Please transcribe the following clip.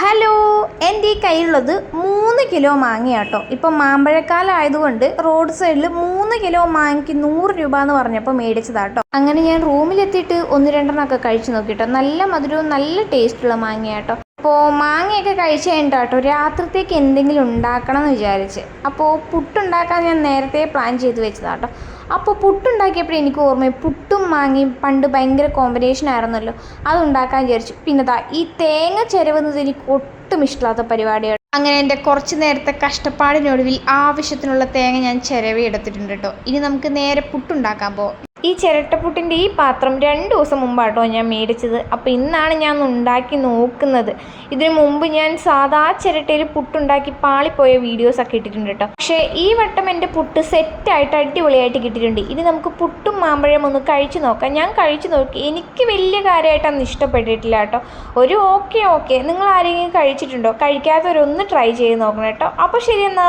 Hello, എൻ്റെ ഈ കയ്യിലുള്ളത് 3 കിലോ മാങ്ങയാട്ടോ. ഇപ്പം മാമ്പഴക്കാലം ആയതുകൊണ്ട് റോഡ് സൈഡിൽ 3 കിലോ മാങ്ങയ്ക്ക് 100 രൂപ എന്ന് പറഞ്ഞപ്പോൾ മേടിച്ചതാട്ടോ. അങ്ങനെ ഞാൻ റൂമിലെത്തിയിട്ട് 1-2 കഴിച്ചു നോക്കിട്ടോ. നല്ല മധുരവും നല്ല ടേസ്റ്റുള്ള മാങ്ങയാട്ടോ. അപ്പോൾ മാങ്ങയൊക്കെ കഴിച്ച് കഴിഞ്ഞിട്ടോ രാത്രിത്തേക്ക് എന്തെങ്കിലും ഉണ്ടാക്കണം എന്ന് വിചാരിച്ച്. അപ്പോൾ പുട്ടുണ്ടാക്കാൻ ഞാൻ നേരത്തെ പ്ലാൻ ചെയ്ത് വെച്ചതാട്ടോ. അപ്പോൾ പുട്ടുണ്ടാക്കിയപ്പോൾ എനിക്ക് ഓർമ്മ പുട്ടും മാങ്ങയും പണ്ട് ഭയങ്കര കോമ്പിനേഷൻ ആയിരുന്നല്ലോ, അതുണ്ടാക്കാൻ വിചാരിച്ചു. പിന്നെ ഈ തേങ്ങ ചിരവുന്നത് എനിക്ക് ഒട്ടും ഇഷ്ടമില്ലാത്ത പരിപാടിയാണ്. അങ്ങനെ എൻ്റെ കുറച്ച് നേരത്തെ കഷ്ടപ്പാടിനൊടുവിൽ ആവശ്യത്തിനുള്ള തേങ്ങ ഞാൻ ചിരവി എടുത്തിട്ടുണ്ട് കേട്ടോ. ഇനി നമുക്ക് നേരെ പുട്ടുണ്ടാക്കാൻ പോകാം. ഈ ചിരട്ടപ്പുട്ടിൻ്റെ ഈ പാത്രം 2 ദിവസം മുമ്പാട്ടോ ഞാൻ മേടിച്ചത്. അപ്പോൾ ഇന്നാണ് ഞാൻ ഉണ്ടാക്കി നോക്കുന്നത്. ഇതിനു മുമ്പ് ഞാൻ സാധാ ചിരട്ടയിൽ പുട്ടുണ്ടാക്കി പാളിപ്പോയ വീഡിയോസൊക്കെ ഇട്ടിട്ടുണ്ട് കേട്ടോ. പക്ഷേ ഈ വട്ടം എൻ്റെ പുട്ട് സെറ്റായിട്ട് അടിപൊളിയായിട്ട് കിട്ടിയിട്ടുണ്ട്. ഇനി നമുക്ക് പുട്ടും മാമ്പഴം ഒന്ന് കഴിച്ചു നോക്കാം. ഞാൻ കഴിച്ചു നോക്കി, എനിക്ക് വലിയ കാര്യമായിട്ടൊന്നും ഇഷ്ടപ്പെട്ടിട്ടില്ല കേട്ടോ. ഒരു ഓക്കെ. നിങ്ങൾ ആരെങ്കിലും കഴിച്ചിട്ടുണ്ടോ? കഴിക്കാത്തവരൊന്ന് ട്രൈ ചെയ്ത് നോക്കണം കേട്ടോ. അപ്പോൾ ശരി എന്നാ.